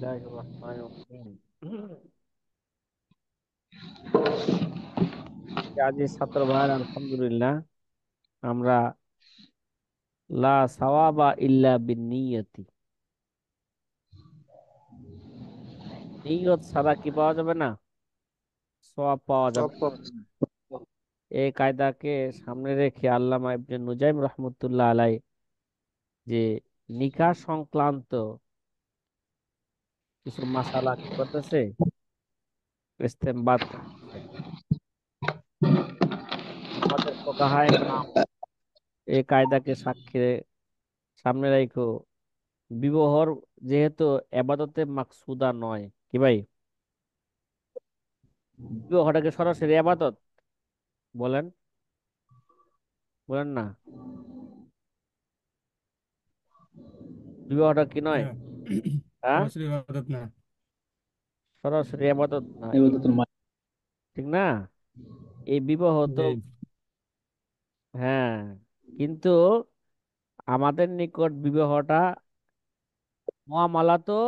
বিসমিল্লাহির রহমানির রহিম। আজি ছাত্র ভাইয়ের আলহামদুলিল্লাহ আমরা লা সাওয়াবা ইল্লা বিন্নিয়তি, নিয়ত ছাড়া কি পাওয়া যাবে না, সওয়াব পাওয়া সব যাবে না। পাবেন। এই কায়দাকে সামনে রেখে আল্লামা ইবনে নুজাইম রহমতুল্লাহ আলাই যে নিকাহ সংক্রান্ত কিছু মাসালা কি করতেছে, ইস্তেমবাদ করতেছে। আমাদের ফুকাহায়ে কেরাম এই কায়দাকে সামনে রাখো বিবাহর, যেহেতু এবাদতে মাকসুদা নয় কি ভাই, বিবাহটাকে সরাসরি আবাদত বলেন, বলেন না, বিবাহটা কি নয়? হ্যাঁ। হ্যাঁ, সরাসরি ইবাদত না। সরাসরি আবাদত না, ইবাদতুল মাল। ঠিক না? এই বিবাহ তো, জি। হ্যাঁ, কিন্তু আমাদের নিকট বিবাহটা মুআমালা তো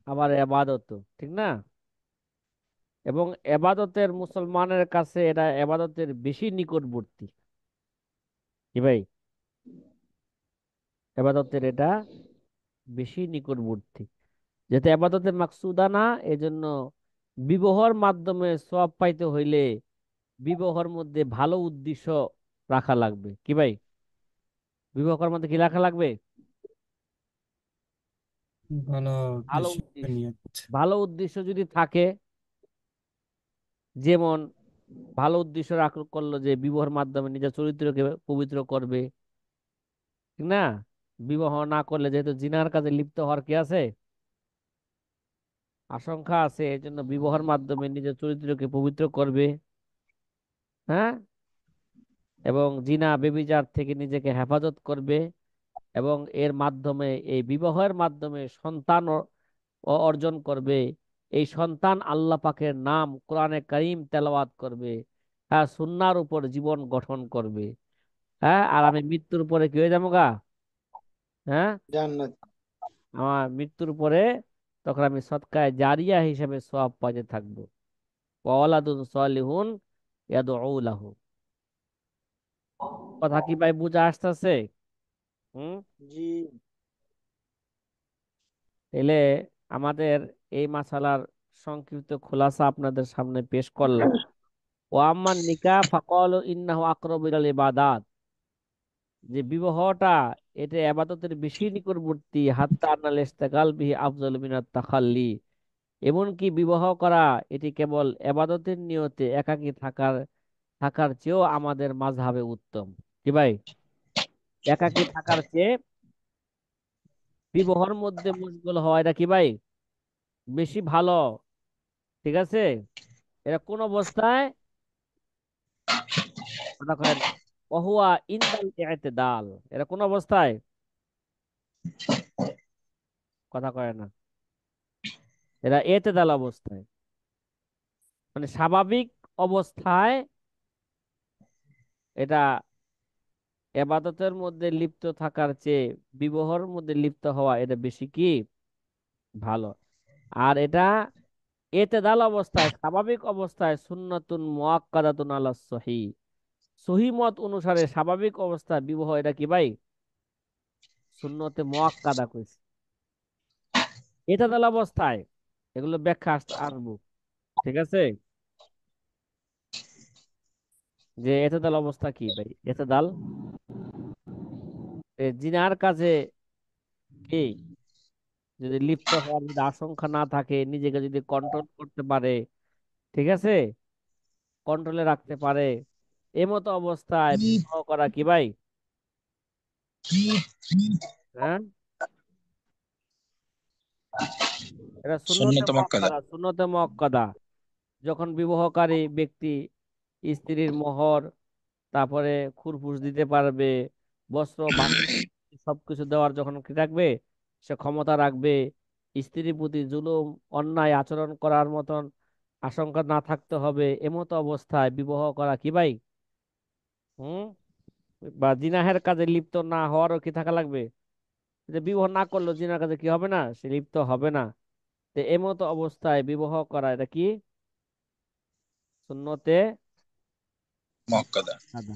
আবার এবাদত, ঠিক না? এবং এবাদতের মুসলমানের কাছে এটা এবাদতের বেশি নিকটবর্তী কি ভাই, এবাদতের এটা বেশি নিকটবর্তী, যেহেতু এবাদতে মাকসুদা না, এজন্য বিবাহর মাধ্যমে সওয়াব পাইতে হইলে বিবাহর মধ্যে ভালো উদ্দেশ্য রাখা লাগবে কি ভাই, বিবাহ করার মধ্যে কি রাখা লাগবে? ভালো ভালো উদ্দেশ্য উদ্দেশ্য, নিয়ে। ভালো উদ্দেশ্য যদি থাকে, যেমন ভালো উদ্দেশ্য করলো যে বিবাহের মাধ্যমে নিজের চরিত্রকে পবিত্র করবে, ঠিক না? বিবাহ না করলে যেহেতু জিনার কাজে লিপ্ত হওয়ার কি আছে, আশঙ্কা আছে, এই জন্য বিবাহের মাধ্যমে নিজের চরিত্রকে পবিত্র করবে। হ্যাঁ, এবং জিনা বেবিচার থেকে নিজেকে হেফাজত করবে, এবং এর মাধ্যমে এই বিবাহের মাধ্যমে সন্তান অর্জন করবে। এই সন্তান আল্লাহ পাকের নাম কোরআনে কারীম তেলাওয়াত করবে। হ্যাঁ, সুন্নাহর উপর জীবন গঠন করবে। হ্যাঁ, আর আমি মৃত্যুর পরে কি হয়ে যাবো গা? হ্যাঁ, জান্নাত। আমার মৃত্যুর পরে তখন আমি সদকায়ে জারিয়া হিসেবে সওয়াব পাইতে থাকবো। ওয়ালাদুন সালিহুন ইয়াদউ লাহু। কথা কি ভাই বুঝা আসতেছে? হুম। জি। তাহলে আমাদের এই মাসালার সংক্ষিপ্ত খোলাসা আপনাদের সামনে পেশ করলাম। ও আম্মান নিকাহ ফাকালু ইন্নাহু আকরাবু ইলাল ইবাদাত, যে বিবাহটা এটা ইবাদতের বেশি নিকটবর্তী, হাত্তা আন্নাল ইস্তেগাল বিহি আফজালু মিনাত তাখাল্লি, এমনকি বিবাহ করা এটি কেবল ইবাদতের নিয়তে একাকী থাকার থাকার চেয়েও আমাদের মাযহাবে উত্তম কি ভাই, একাকী থাকার চেয়ে বিবাহর মধ্যে মশগুল হওয়া এটা কি ভাই বেশি ভালো, ঠিক আছে? এটা কোন অবস্থায়, কথা কয় না, ওহুয়া ইনদাল ইতিদাল, এটা কোন অবস্থায়, কথা কয় না, এরা এতেদাল অবস্থায়, মানে স্বাভাবিক অবস্থায় এটা এবাদতের মধ্যে লিপ্ত থাকার চেয়ে বিবাহর মধ্যে লিপ্ত হওয়া এটা বেশি কি ভালো। আর এটা এতেদাল অবস্থায়, স্বাভাবিক অবস্থায় সুন্নাতুন মুআক্কাদাতুন আলা সহি, সহি মত অনুসারে স্বাভাবিক অবস্থায় বিবাহ এটা কি ভাই সুন্নতে মুআক্কাদা কইছে। এতেদাল অবস্থায় এগুলো ব্যাখ্যা আসবো, ঠিক আছে? যে এতেদাল অবস্থা কি ভাই, এতেদাল জিনার কাছে কি, যদি লিপ্ত হওয়ার যদি আশঙ্কা না থাকে, নিজেকে যদি কন্ট্রোল করতে পারে, ঠিক আছে, কন্ট্রোলে রাখতে পারে, এমতো অবস্থায় বিবাহ করা কি ভাই, হ্যাঁ, এটা সুন্নতে সুন্নত মুআক্কাদা। মুআক্কাদা, সুন্নতে মুআক্কাদা। যখন বিবাহকারী ব্যক্তি স্ত্রীর মোহর, তারপরে খুরপুশ দিতে পারবে, বস্ত্র সবকিছু দেওয়ার যখন কি রাখবে, সে ক্ষমতা রাখবে, স্ত্রীর প্রতি জুলুম অন্যায় আচরণ করার মতন আশঙ্কা না থাকতে হবে, এমতো অবস্থায় বিবাহ করা কি ভাই, হুম, বা জিনাহের কাজে লিপ্ত না হওয়ারও কি থাকা লাগবে, যে বিবাহ না করলো জিনার কাজে কি হবে না, সে লিপ্ত হবে না। তো এমতো অবস্থায় বিবাহ করা এটা কি সুন্নতে মুআক্কাদা। আদা।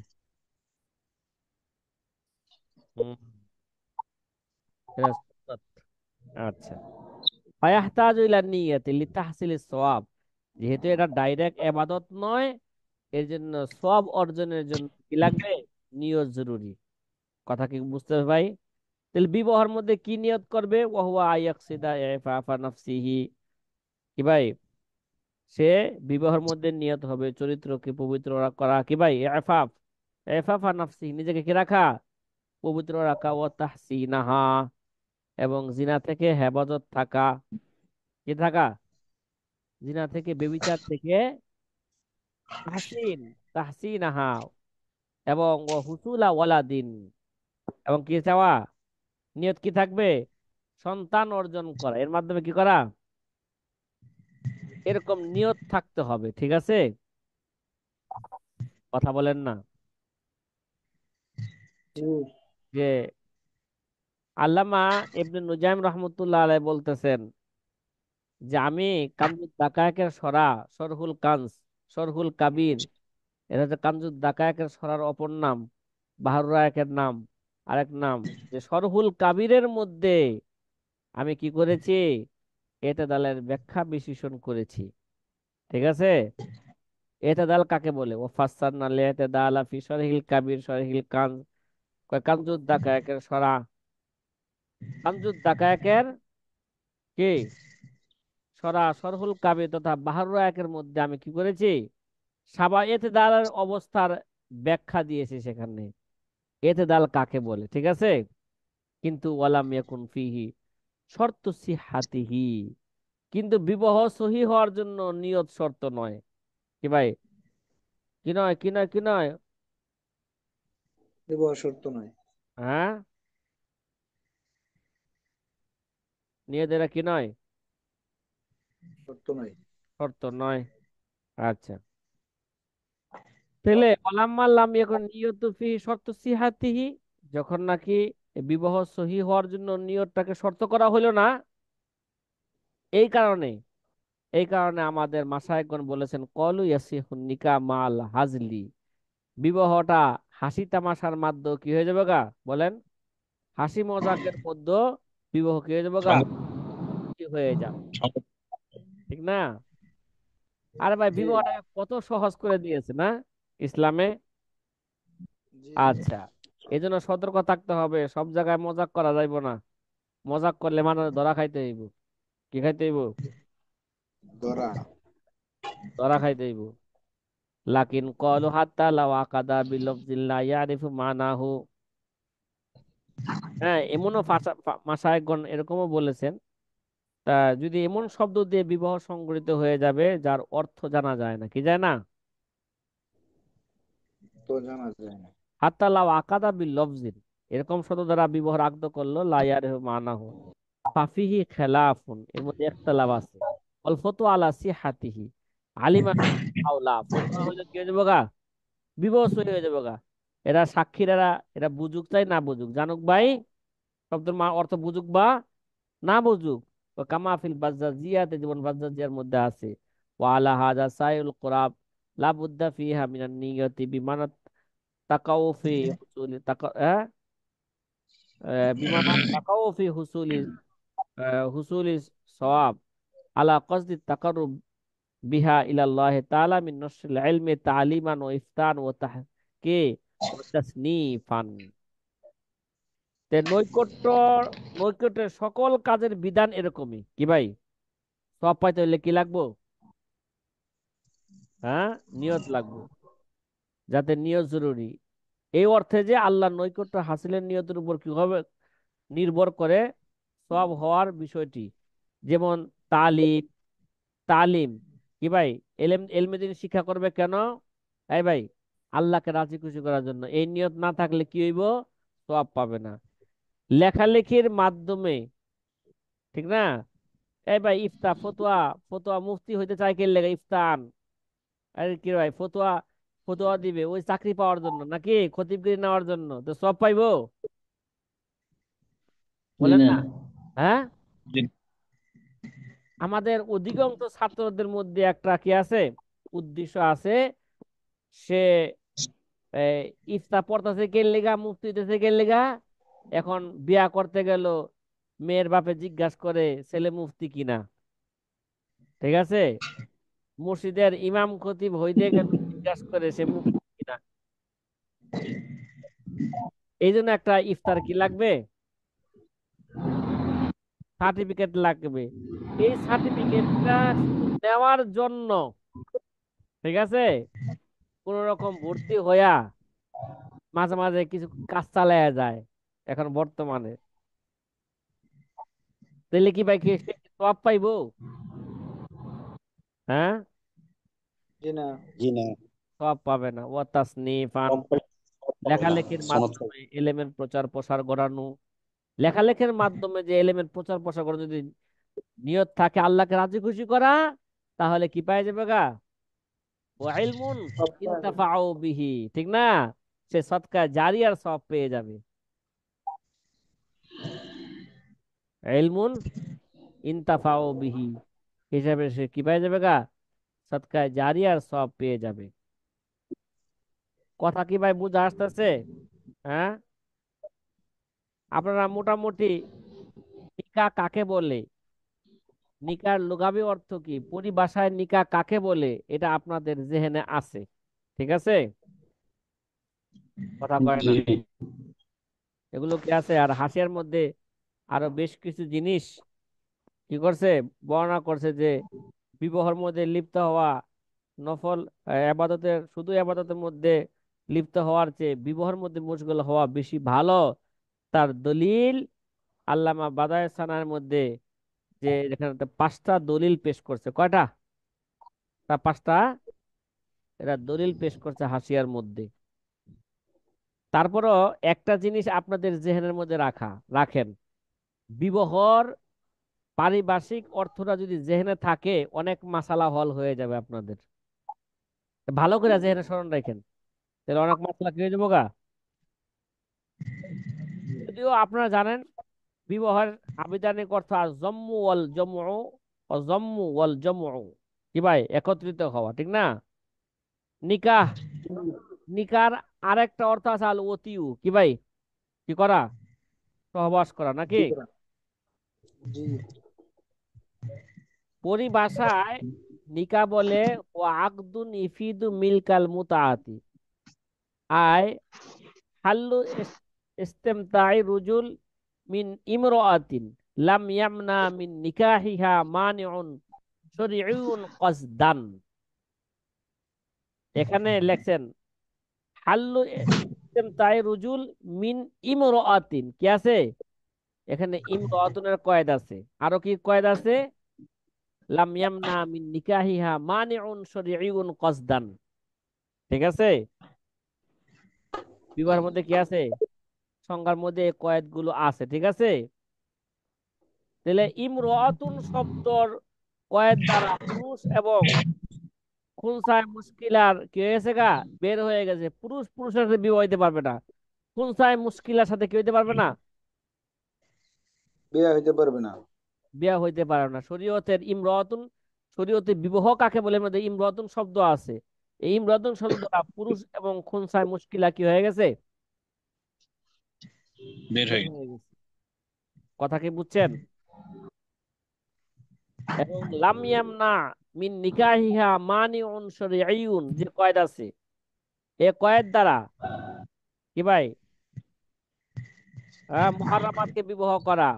হুম, এটা সুন্নত। আচ্ছা, ফায়াহতাজু ইলা নিয়াতি লিতাহসিলিস সওয়াব, যেহেতু এটা ডাইরেক্ট ইবাদত নয়, এর জন্য সওয়াব অর্জনের জন্য কি লাগবে? নিয়ত জরুরি। কথা কি বুঝতে হবে ভাই? তাহলে বিবাহের মধ্যে কি নিয়ত করবে? ওয়াহুয়া আয়াকসিদা ইফাফা নাফসিহি, কি ভাই? সে বিবাহের মধ্যে নিয়ত হবে চরিত্রকে পবিত্র করা, কি ভাই? ইফাফ, ইফাফা নাফসিহি, নিজেকে কি রাখা? পবিত্র রাখা। ও তাহসিনাহা, এবং জিনা থেকে হেফাজত থাকা। কি থাকা? জিনা থেকে, বেবিচার থেকে। তাহসিন, তাহসিনাহা, এবং ও হুসুলা ওয়ালাদিন, এবং কি চাওয়া? নিয়ত কি থাকবে? সন্তান অর্জন করা, এর মাধ্যমে কি করা? এরকম নিয়ত থাকতে হবে, ঠিক আছে? কথা বলেন না। জি। যে আল্লামা ইবনে নুজাইম রহমতুল্লাহ আলাইহি বলতেছেন যে আমি কানজুদ দাকায়েকের সরা, সরহুল কানজ, সরহুল কাবির, এটা হচ্ছে কানজুদ দাকায়েকের সরার অপর নাম, বাহরুল রায়কের নাম আরেক নাম, যে সরহুল কাবিরের মধ্যে আমি কি করেছি? এতেদালের ব্যাখ্যা বিশ্লেষণ করেছি, ঠিক আছে? এতেদাল কাকে বলে? ও ফাসসারনা লিআতিদালা ফি শরহিল কাবির শরহিল কানজ, কয় কানজুদ দাকায়েকের সরা, কানজুদ দাকায়েকের কি সরা, সরহুল কাবির তথা বাহরুল রায়কের মধ্যে আমি কি করেছি? সাবা এতেদালের অবস্থার ব্যাখ্যা দিয়েছি সেখানে। এতেদাল কাকে বলে, ঠিক আছে? কিন্তু ওয়ালাম ইয়াকুন ফিহি শর্ত সিহাতিহি, কিন্তু বিবাহ সহি হওয়ার জন্য নিয়ত শর্ত নয়, কি ভাই? কি নয়, কি নয়, কি নয়? বিবাহ শর্ত নয়। হ্যাঁ, নিয়ত এটা কি নয়? শর্ত নয়। শর্ত নয়। আচ্ছা, তাহলে ওলাম্মাল্লাম এখন নিয়ত ফি শর্ত সিহাতিহি, যখন নাকি বিবাহ সহি হওয়ার জন্য নিয়তটাকে শর্ত করা হলো না, এই কারণে, এই কারণে আমাদের মাশায়েখগণ বলেছেন কলু ইয়াসিহুন নিকাহ মাল হাজলি, বিবাহটা হাসি তামাশার মাধ্যমে কি হয়ে যাবে গা? বলেন, হাসি মজাকের মধ্যে বিবাহ কি হয়ে যাবে গা? সঙ্গত কি হয়ে যাবে, সঙ্গত। ঠিক না? আরে ভাই, জি। বিবাহটাকে কত সহজ করে দিয়েছে না ইসলামে। জি। আচ্ছা, এই জন্য সতর্ক থাকতে হবে, সব জায়গায় মজাক করা যাইব না। মজাক করলে মানুষ ধরা খাইতে হইব। কি খাইতে হইব? ধরা। ধরা খাইতে হইব। লাকিন কলু হাত্তা লাও আকাদা বিলফজিল লা ইয়ারিফু মানাহু, হ্যাঁ, এমনও মাশায়েখগণ এরকমও বলেছেন, তা যদি এমন শব্দ দিয়ে বিবাহ সংগঠিত হয়ে যাবে যার অর্থ জানা যায় না, কি যায় না? তো জানা যায় না। হাত্তা লাও আকাদা বিল লফজিন, এরকম শব্দ দ্বারা বিবাহ আক্ত করলো লা ইয়ারিফু মানাহু, ফাফিহি খেলাফুন, এর মধ্যে ইখতিলাফ আছে। অল ফতোয়া আলা সিহাতিহি, আলিমা আওলা, ফতোয়া হইলো কি হয়ে যাবে গা? বিবাহ সহি হয়ে যাবে গা। এরা সাক্ষীরা, এরা বুঝুক চাই না বুঝুক, জানুক ভাই শব্দের অর্থ বুঝুক বা না বুঝুক। ও কামাফিল বাজ্জাজিয়াতে, যেমন বাজ্জাজিয়ার মধ্যে আছে, ওয়া আলা হাযা সাইল কুরাব লা বুদ্দা ফিহা মিনান নিয়তি বিমানাত তাকাউফি হুসুলি বিমানাত তাকাউফি হুসুলি সওয়াব আলা কসদি তাকাররুব বিহা ইলাল্লাহ তাআলা মিন নশরিল ইলমি তালিমান ওয়া ইফতান ওয়া তাহকি ওয়া তাসনিফান। তে নৈকট্য, নৈকট্যের সকল কাজের বিধান এরকমই, কি ভাই? সব পাইতে হইলে কি লাগবো? হ্যাঁ, নিয়ত লাগবো, যাতে নিয়ত জরুরি। এই অর্থে যে আল্লাহর নৈকট্য হাসিলের নিয়তের উপর কি হবে নির্ভর করে সব হওয়ার বিষয়টি। যেমন তালিম, তালিম, কি ভাই? এলেম, এলমে দিন শিক্ষা করবে কেন? এই ভাই, আল্লাহকে রাজি খুশি করার জন্য। এই নিয়ত না থাকলে কি হইব? সওয়াব পাবে না। লেখালেখির মাধ্যমে, ঠিক না? এই ভাই, ইফতা ফতোয়া, ফতোয়া মুফতি হইতে চাই কে লেগে ইফতান, আরে কি ভাই, ফতোয়া, ফতোয়া দিবে ওই চাকরি পাওয়ার জন্য নাকি খতিবগিরি নেওয়ার জন্য? তো সব পাইবো? বলেন না। না। হ্যাঁ, জি। আমাদের অধিকাংশ ছাত্রদের মধ্যে একটা কি আছে, উদ্দেশ্য আছে, সে এই, ইফতা পড়তেছে কে লেগা, মুফতি হইতেছে কে লেগা। এখন বিয়া করতে গেল, মেয়ের বাপে জিজ্ঞাসা করে ছেলে মুফতি কিনা, ঠিক আছে। মসজিদের ইমাম খতিব হইতে গেল, জিজ্ঞাসা করে সে মুফতি কিনা। এই জন্য একটা ইফতার কি লাগবে, সার্টিফিকেট লাগবে। এই সার্টিফিকেটটা শুধু নেওয়ার জন্য, ঠিক আছে, কোন রকম ভর্তি হইয়া মাঝে মাঝে কিছু কাজ চালায়া যায় এখন বর্তমানে, তাহলে কি ভাই, কি সে কি সওয়াব পাইবো? হ্যাঁ, জি না। জি না। সওয়াব পাবে না। ও তাসনিফান, সব পাই- সব পাবে না, লেখালেখির সনদ পাবে। মাধ্যমে এলেমের প্রচার প্রসার করানো। লেখালেখির মাধ্যমে যে এলেমের প্রচার প্রসার করা, যদি নিয়ত থাকে আল্লাহকে রাজি খুশি করা, তাহলে কি পাই যাবে গা, ও ইলমুন ইনতাফাউ বিহি, ঠিক না, সে সদকা জারিয়ার সওয়াব পেয়ে যাবে। ইলমুন ইনতাফাউ বিহি হিসাবে সে কি পেয়ে যাবে গা, সদকা জারিয়ার সওয়াব পেয়ে যাবে। কথা কি ভাই বুঝা আসতেছে? হ্যাঁ, আপনারা মোটামুটি নিকাহ কাকে বলে, নিকার লুগাবি অর্থ কি, পরিভাষায় নিকাহ কাকে বলে, এটা আপনাদের জেহেনে আছে, ঠিক আছে, কথা কয় না, জি। এগুলো কি আছে। আর হাসিয়ার মধ্যে আরো বেশ কিছু জিনিস কি করছে, বর্ণনা করছে যে বিবাহের মধ্যে লিপ্ত হওয়া, নফল আবাদতের, শুধু আবাদতের মধ্যে লিপ্ত হওয়ার চেয়ে বিবাহের মধ্যে মশগুল হওয়া বেশি ভালো। তার দলিল আল্লামা বাদায়ে সানার মধ্যে, যে এখানে একটা 5টা দলিল পেশ করছে। কয়টা? পাঁচটা এরা দলিল পেশ করছে হাসিয়ার মধ্যে। তারপরও একটা জিনিস আপনাদের জেহেনের মধ্যে রাখেন, বিবাহর পারিভাষিক অর্থটা যদি জেহেনে থাকে, অনেক মাসালা হল হয়ে যাবে আপনাদের। ভালো করে জেহেনে স্মরণ রাখেন, তাহলে অনেক মাসালা কি হয়ে যাবো গা। যদিও আপনারা জানেন বিবাহের আবিধানিক অর্থ আর জম্মু ওয়াল জমু, ও জম্মু ওয়াল জমু, কি ভাই, একত্রিত হওয়া, ঠিক না। নিকাহ, নিকার আরেকটা অর্থ আছে আল ওতিউ, কি ভাই, কি করা, সহবাস করা নাকি। জি করা। জি। পরিভাষায় নিকাহ বলে ও আকদুন ইফিদু মিলকাল মুতাআতি, আয় হাল্লু ইস্তেমতাই রুজুল মিন ইমরাআতিন লাম ইয়ামনা মিন নিকাহিহা মানিউন শরঈয়ুন কসদান। এখানে লেখছেন হাল্লু ইস্তেমতাই রুজুল মিন ইমরাআতিন, কি আছে এখানে, ইমরাআতুনের কয়েদ আছে, আরো কি কয়েদ আছে, লাম ইয়ামনা মিন নিকাহিহা মানিউন শরঈয়ুন কসদান, ঠিক আছে। বিবাহের মধ্যে কি আছে, সংজ্ঞার মধ্যে এই কয়েদগুলো আছে, ঠিক আছে। তাহলে ইমরাতুন শব্দর কয়েদ দ্বারা পুরুষ এবং খুনসায় মুশকিলার কি হয়েছে গা, বের হয়ে গেছে। পুরুষ পুরুষের সাথে বিবাহ হইতে পারবে না, খুনসায় মুশকিলার সাথে কি হইতে পারবে না, বিয়ে হইতে পারবে না। বিয়া হইতে পারবে না। শরীয়তের ইমরাতুন, শরীয়তে বিবাহ কাকে বলে, এর মধ্যে ইমরাতুন শব্দ আছে। এই ইমরাতুন শব্দ দ্বারা পুরুষ এবং খুনসায় মুশকিলা কি হয়ে গেছে, বের বের হয়ে গেছে। হয়ে গেছে। কথা কি বুঝছেন? এবং লাম ইয়ামনা মিন নিকাহিহা মানিউন শরঈয়ুন, যে কয়েদ আছে, এ কয়েদ দ্বারা কি ভাই, মুহাররামাতকে বিবাহ করা,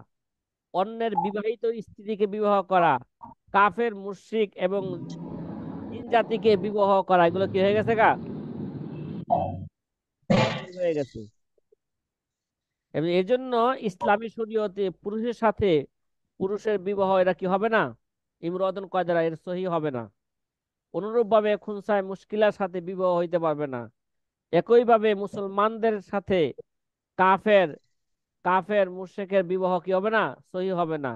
অন্যের বিবাহিত স্ত্রীকে বিবাহ করা, কাফের মুশরিক এবং জিন জাতিকে বিবাহ করা, এগুলো কি হয়ে গেছে গা, বের হয়ে গেছে। এবং এই জন্য ইসলামী শরীয়তে পুরুষের সাথে পুরুষের বিবাহ এটা কি হবে না, ইমরাতুন কয়েদ দ্বারা এর সহি হবে না। অনুরূপ ভাবে খুনসায় মুশকিলার সাথে বিবাহ হইতে পারবে না। একইভাবে মুসলমানদের সাথে কাফের, কাফের মুশরিকের বিবাহ কি হবে না, সহি হবে না।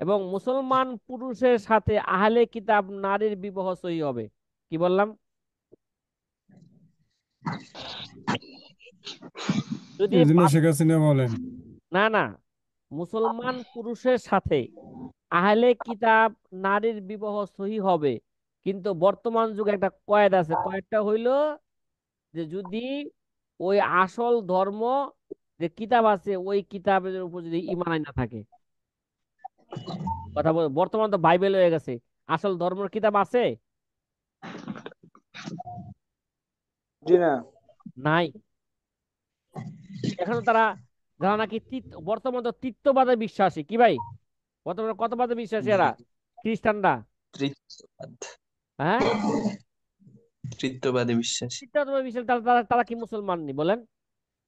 এবং মুসলমান পুরুষের সাথে আহলে কিতাব নারীর বিবাহ সহি হবে। কি বললাম? যদি এই জন্য শেখ হাসিনা বলেন না না, মুসলমান পুরুষের সাথে আহলে কিতাব নারীর বিবাহ সহি হবে, কিন্তু বর্তমান যুগে একটা কয়েদ আছে, কয়েদটা হইল যে যদি ওই আসল ধর্ম যে কিতাব আছে ওই কিতাবের উপর যদি ঈমান না থাকে। কথা বল, বর্তমান তো বাইবেল হয়ে গেছে, আসল ধর্মের কিতাব আছে? জি না। নাই। এখনো তারা, যারা নাকি বর্তমান তো তৃতীয়বাদে বিশ্বাসী, কি ভাই, বর্তমানে কতবাদে বিশ্বাসী জি। এরা? খ্রিস্টানরা। তৃতীয়বাদ। হ্যাঁ, তৃতীয়বাদী বিশ্বাসী। তৃতীয়বাদে বিশ্বাসী, তারা তারা তারা কি মুসলমান নি বলেন?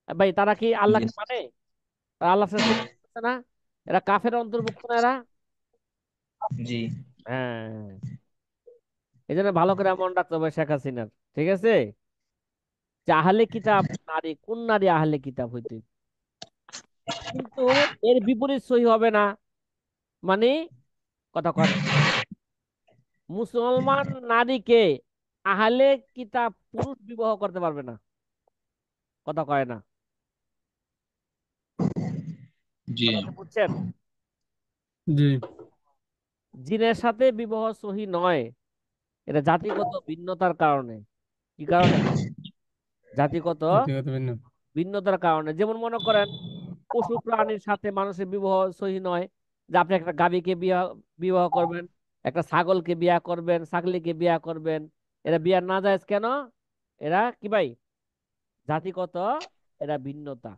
ভাই তারা কি জি। আল্লাহকে মানে? তারা আল্লাহর সাথে শিরক করতেছে না? এরা কাফের অন্তর্ভুক্ত না এরা? জি। হ্যাঁ, এই জন্য ভালো করে মনে রাখতে হবে শেখ হাসিনার, ঠিক আছে, যে আহলে কিতাব নারী, কোন নারী আহলে কিতাব হইতে, কিন্তু এর বিপরীত সহি হবে না, মানে, কথা কয় না, মুসলমান নারীকে আহলে কিতাব পুরুষ বিবাহ করতে পারবে না, কথা কয় না, জি। কথা কি বুঝছেন? জি। জিনের সাথে বিবাহ সহি নয়, এটা জাতিগত ভিন্নতার কারণে। কি কারণে? জাতিগত ব্যক্তিগত ভিন্ন। ভিন্নতার কারণে। যেমন মনে করেন পশু প্রাণীর সাথে মানুষের বিবাহ সহি নয়, যে আপনি একটা গাভীকে বিবাহ বিবাহ করবেন, একটা ছাগলকে বিয়া করবেন, ছাগলিকে বিয়া করবেন, এরা বিয়া না জায়েজ কেন? এরা কি ভাই, জাতিগত, এরা ভিন্নতা,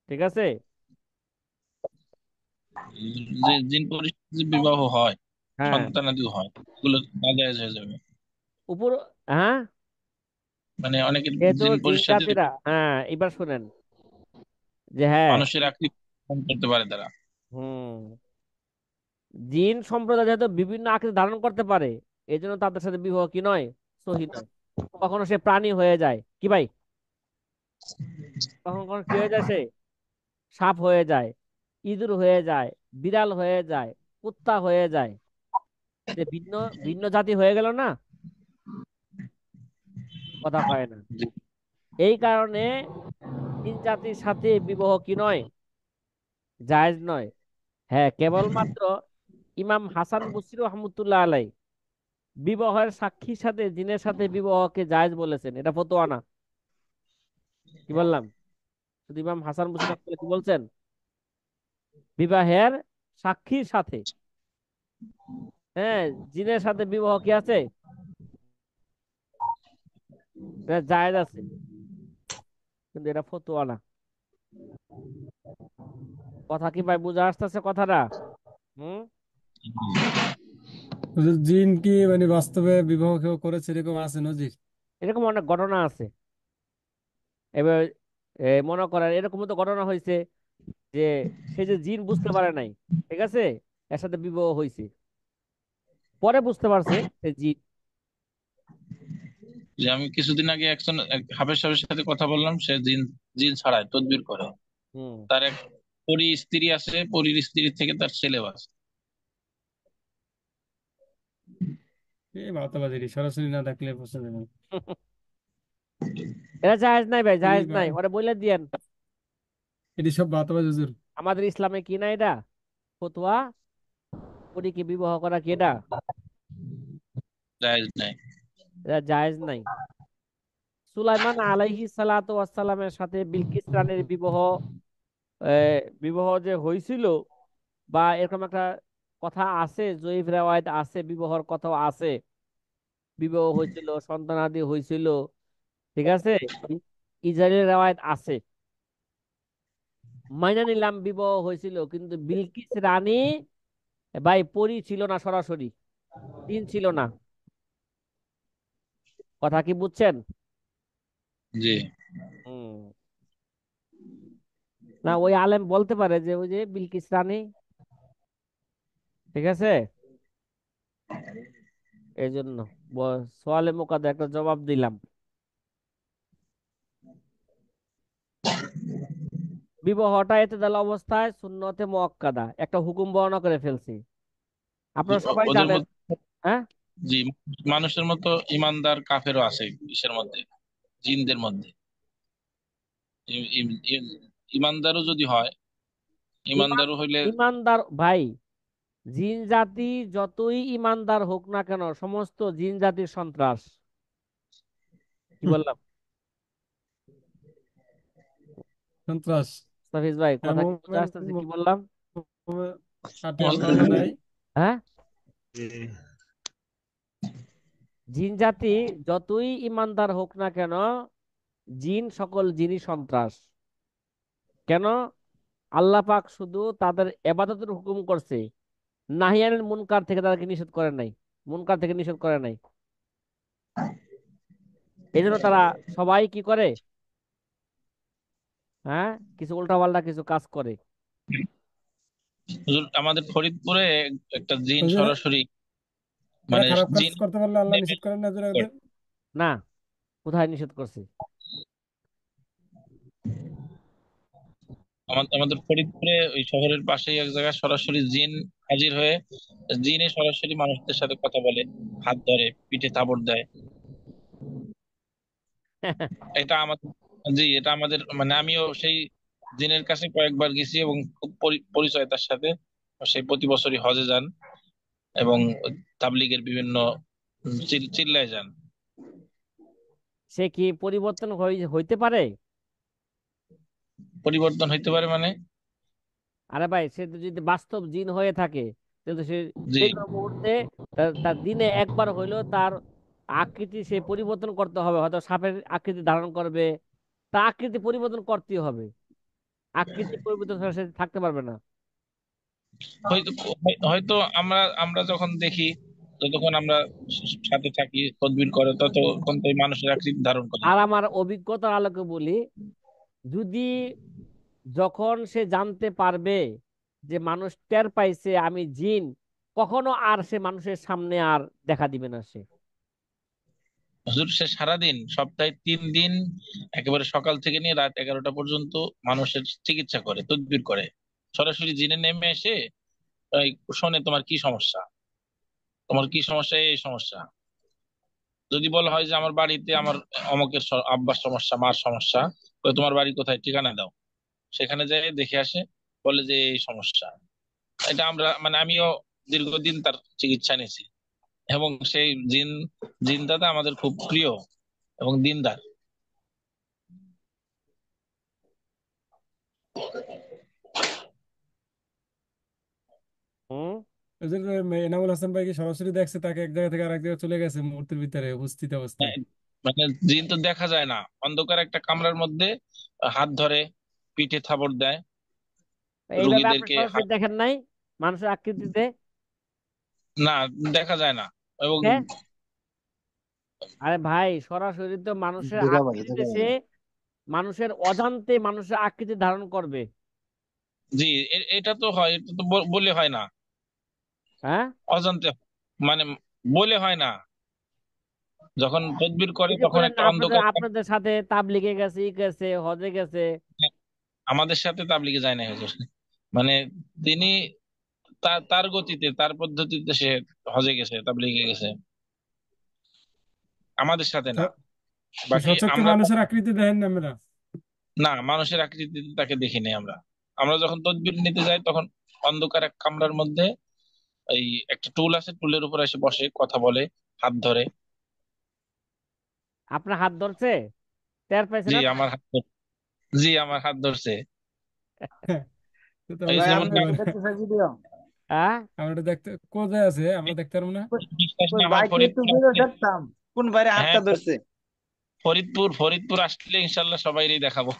ঠিক আছে। যে জিন পরিস্থিতি যে বিবাহ হয়, হ্যাঁ, সন্তানাদিও হয়, এগুলো নাজায়েজ হয়ে যাবে। উপর, হ্যাঁ, মানে অনেকে যেহেতু জিন জিন পরিস্থিতি জাতিরা, হ্যাঁ এবার শুনেন, যে হ্যাঁ, মানুষের আকৃতি করতে পারে তারা। হুম, জিন সম্প্রদায় যেহেতু বিভিন্ন আকৃতি ধারণ করতে পারে, এই জন্য তাদের সাথে বিবাহ কি নয়, সহি নয়। কখনো সে প্রাণী হয়ে যায়, কি ভাই, কখন কখন কি হয়ে যায় সে, সাপ হয়ে যায়, ইঁদুর হয়ে যায়, বিড়াল হয়ে যায়, কুত্তা হয়ে যায়, যে ভিন্ন ভিন্ন জাতি হয়ে গেল না, কথা কয় না। জি। এই কারণে তিন জাতির সাথে বিবাহ কি নয়, জায়েজ নয়। হ্যাঁ, কেবলমাত্র ইমাম হাসান বসরি রহমতুল্লাহ আলাই বিবাহের সাক্ষীর সাথে জিনের সাথে বিবাহকে জায়েজ বলেছেন, এটা ফতোয়া না। কি বললাম? শুধু ইমাম হাসান বসরি রহমতুল্লাহ কি বলছেন? বিবাহের সাক্ষীর সাথে, হ্যাঁ, জিনের সাথে বিবাহ কি আছে, এটা জায়েজ আছে, কিন্তু এটা ফতোয়া না। কথা কি ভাই বুঝা আসতেছে কথাটা? হুম। হুজুর, জিন কি মানে বাস্তবে বিবাহ কেউ করেছে এরকম আছে নজির? এরকম অনেক ঘটনা আছে। এবার মনে করেন এরকম তো ঘটনা হয়েছে যে সে যে জিন বুঝতে পারে নাই, ঠিক আছে, এর সাথে বিবাহ হয়েছে, পরে বুঝতে পারছে সে জিন। যে আমি কিছুদিন আগে একজন এক হাফেজ সাহেবের সাথে কথা বললাম, সে জিন জিন ছাড়ায় তদবির করে। হুম। তার এক পরী স্ত্রী আছে, পরীর স্ত্রী থেকে তার ছেলেও আছে। এই বাতাবাজি সরাসরি না দেখলে বোঝা যাবে না। এটা জায়েজ নাই ভাই, এই জায়েজ নাই, বা- ওরা বলে দিয়েন। এটি সব বাতাবাজি হুজুর। আমাদের ইসলামে কি না এটা ফতোয়া, পরীকে বিবাহ করা কি এটা, জায়েজ নাই। এটা জায়েজ নাই। সুলাইমান আলাইহিস সালাতু ওয়াস সালামের সাথে বিলকিস রানীর বিবাহ, বিবাহ যে হয়েছিল, বা এরকম একটা কথা আছে, জয়ীফ রেওয়ায়েত আছে, বিবাহর কথাও আছে, বিবাহ হয়েছিল, সন্তানাদি হয়েছিল, ঠিক আছে, ইসরায়েলের রেওয়ায়েত আছে, মাইনা নিলাম বিবাহ হয়েছিল, কিন্তু বিলকিস রানী ভাই পরী ছিল না, সরাসরি জিন ছিল না, কথা কি বুঝছেন? জি। হুম। না, ওই আলেম বলতে পারে যে ওই যে বিলকিস রানী, ঠিক আছে, এই জন্য সোয়ালে মোকাদ্দা একটা জবাব দিলাম। বিবাহটা এতেদাল অবস্থায় সুন্নতে মুআক্কাদা, একটা হুকুম বর্ণনা করে ফেলছি, জি, আপনারা সবাই ওদের জানেন। মধ্যে। হ্যাঁ, জি। মানুষের মতো ইমানদার কাফেরও আছে ইসের মধ্যে, জিনদের মধ্যে। ই- ই- ই- ইমানদারও যদি হয়, ইমান ইমানদারও হইলে। ইমানদার ভাই, জিন জাতি যতই ইমানদার হোক না কেন, সমস্ত জিন জাতির সন্ত্রাস। কি বললাম? সন্ত্রাস। মুস্তাফিজ ভাই, হ্যাঁ, কথা কি বুঝে মোমেন আসতেছে কি বললাম? খাটে আল্লাহ আল্লাহ নাই। হ্যাঁ, জিন জাতি যতই ইমানদার হোক না কেন, জিন সকল জিনই সন্ত্রাস। কেন? আল্লাহ পাক শুধু তাদের ইবাদতের হুকুম করছে, নাহিয়ানিল মুনকার থেকে তাদেরকে নিষেধ করে নাই, মুনকার থেকে নিষেধ করে নাই। এই জন্য তারা সবাই কি করে? হ্যাঁ, কিছু উল্টাপাল্টা কিছু কাজ করে। হুজুর, আমাদের ফরিদপুরে একটা জিন হুজুর, সরাসরি এরা মানে খারাপ কাজ জিন করতে পারলে আল্লাহ নেমে নিষেধ করেন না হুজুর করে। এদের? না, কোথায় নিষেধ করছে? আমাদের ফরিদপুরে ওই শহরের পাশেই এক জায়গায় সরাসরি জিন হাজির হয়ে জিনে সরাসরি মানুষদের সাথে কথা বলে, হাত ধরে, পিঠে থাপড় দেয়। এটা আমাদের, জি, এটা আমাদের মানে আমিও সেই জিনের কাছে কয়েকবার গেছি এবং খুব পরিচয় তার সাথে। সেই প্রতি বছরই হজে যান এবং তাবলিগের বিভিন্ন চিল্লায় যান। সে কি পরিবর্তন হইতে পারে? পরিবর্তন হইতে পারে মানে? আরে ভাই, সে তো যদি বাস্তব জিন হয়ে থাকে, তাহলে তো সে জি, যে কোনো মুহূর্তে তার তার দিনে একবার হইলেও তার আকৃতি সে পরিবর্তন করতে হবে, হয়তো সাপের আকৃতি ধারণ করবে। তা আকৃতি পরিবর্তন করতেই হবে, আকৃতি পরিবর্তন ছাড়া সে থাকতে পারবে না। হয়তো হয়তো আমরা আমরা যখন দেখি, যতক্ষণ আমরা সাথে থাকি, তদবির করে, ততক্ষণ তো এই মানুষের আকৃতি ধারণ করে। আর আমার অভিজ্ঞতার আলোকে বলি, যদি যখন সে জানতে পারবে যে মানুষ টের পাইছে আমি জিন, কখনো আর সে মানুষের সামনে আর দেখা দিবে না সে। হুজুর, সে সারাদিন সপ্তাহে 3 দিন একেবারে সকাল থেকে নিয়ে রাত 11টা পর্যন্ত মানুষের চিকিৎসা করে, তদবির করে। সরাসরি জিনে নেমে এসে এই শোনে তোমার কি সমস্যা, তোমার কি সমস্যা, এই সমস্যা। যদি বলা হয় যে আমার বাড়িতে আমার অমকের আব্বার সমস্যা, মার সমস্যা, তো তোমার বাড়ি কোথায়, ঠিকানা দাও। সেখানে যেয়ে দেখে আসে, বলে যে এই সমস্যা। এটা আমরা মানে আমিও দীর্ঘদিন তার চিকিৎসা নিয়েছি। এবং সেই জিন দাদা আমাদের খুব প্রিয় এবং দিনদার। হুম। হুজুর, এনামুল হাসান ভাই কি সরাসরি দেখছে তাকে এক জায়গা থেকে আরেক জায়গায় চলে গেছে মুহূর্তের ভিতরে উপস্থিত অবস্থায়? হ্যাঁ, মানে জিন তো দেখা যায় না, অন্ধকার একটা কামরার মধ্যে হাত ধরে, পিঠে থাপড় দেয় এইভাবে আপনি রুগীদেরকে। সরাসরি দেখেন নাই মানুষের আকৃতিতে? না, দেখা যায় না। এবং হ্যাঁ, আরে ভাই, সরাসরি তো মানুষের ধোঁকাবাজি আকৃতিতে সে ধোঁকাবাজি। মানুষের অজান্তে মানুষের আকৃতি ধারণ করবে। জি, এটা তো হয়, এটা তো বলে হয় না, হ্যাঁ, অজান্তে হয়। মানে বলে হয় না, যখন তদবির করে এই যে তখন বলেন না, একটা আপনাদের অন্ধকার আপনাদের সাথে তাবলিগে গেছে, ই গেছে, হজে গেছে। আমাদের সাথে তাবলিগে যায় না হুজুর। মানে তিনি তার গতিতে, তার পদ্ধতিতে সে হজে গেছে, তাবলিগে গেছে, আমাদের সাথে না। স- বাকি সচক্ষে আমরা মানুষের আকৃতি দেখেন না আমরা? না, মানুষের আকৃতিতে তাকে দেখিনি আমরা। আমরা যখন তদবির নিতে যাই তখন অন্ধকার এক কামরার মধ্যে এই একটা টুল আছে, টুলের উপর এসে বসে, কথা বলে, হাত ধরে। আপনার হাত ধরছে? টের পাইছে জি না? আমার হাত জি আমার হাত ধরছে। তো তো এই ভাই বুঝতে যেমন আপনি পারতে একটু পারে। দেখতে চাই ভিডিও। হ্যাঁ, আমরা এটা দেখতে কোথায় আছে, আমরা দেখতে পারবো না? বিশ্বাস ওই না হয় ভাইকে একটু ফরিদপুর ভিডিও আসলে, দেখতাম, কোন ভাইরে হ্যাঁ, হাতটা ধরছে। ফরিদপুর আসলে ইনশাল্লাহ সবাইরই দেখাবো।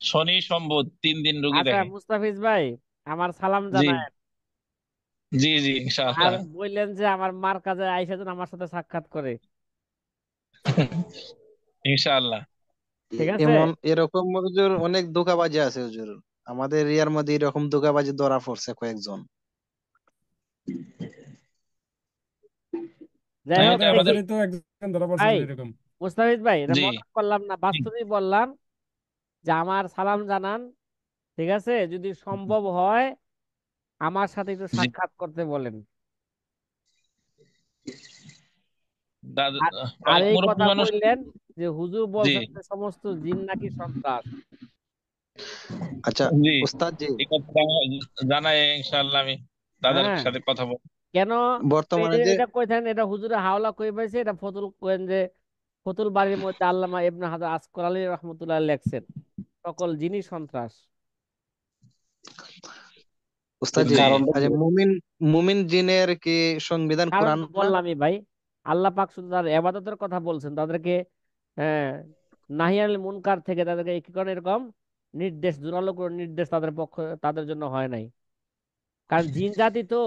শনি সম্ভব 3 দিন রুগী আচ্ছা দেখে। মুস্তাফিজ ভাই, আমার সালাম জি, জানায়। জি, জি, আর ইনশাআল্লাহ। বললেন যে আমার মার কাছে আইসা যেন আমার সাথে সাক্ষাৎ করে। ইনশাআল্লাহ। ঠিক আছে। এমন এরকম হুজুর অনেক ধোঁকাবাজি আছে হুজুর, আমাদের এরিয়ার মধ্যে এরকম ধোঁকাবাজি ধরা পড়ছে কয়েকজন। যাই হোক, আমাদের দেখি। আমাদের এলাকারই তো একজন ধরা পড়ছে ভাই হুজুর এরকম। মুস্তাফিজ ভাই, এটা জি, মজাক করলাম না, জি, বাস্তবেই বললাম যে আমার সালাম জানান। ঠিক আছে, যদি সম্ভব হয় আমার সাথে একটু জি, সাক্ষাৎ করতে বলেন। দাদা, আর আর এই মুরব্বী কথা মানুষ। বললেন যে হুজুর জি, বলছেন যে সমস্ত জিন নাকি সন্ত্রাস। আচ্ছা জি, উস্তাদ জি, এই কথা জানাই ইনশাআল্লাহ আমি তাদের হ্যাঁ, সাথে কথা বল। কেন বর্তমানে যে এটা কইতেন, এটা হুজুরে হাওলা কই পাইছে, এটা ফতুল কোয়েন যে ফতুল বাড়ির মধ্যে আল্লামা ইবনে হাজার আসকালানি রহমতুল্লাহ লেখছেন, সকল জিনিস সন্ত্রাস। উস্তাদ জি, জি। কারণটা কি? আচ্ছা, মুমিন মুমিন জিনের কি সংবিধান কারণ কোরআন তো না? বললামই ভাই, আল্লাহ পাক শুধু তার ইবাদতের কথা বলছেন, তাদেরকে হ্যাঁ নাহিয়াল মুনকার থেকে তাদেরকে কি করে এরকম নির্দেশ, জোরালো করে নির্দেশ তাদের পক্ষ, তাদের জন্য হয় নাই। কারণ জিন জাতি তো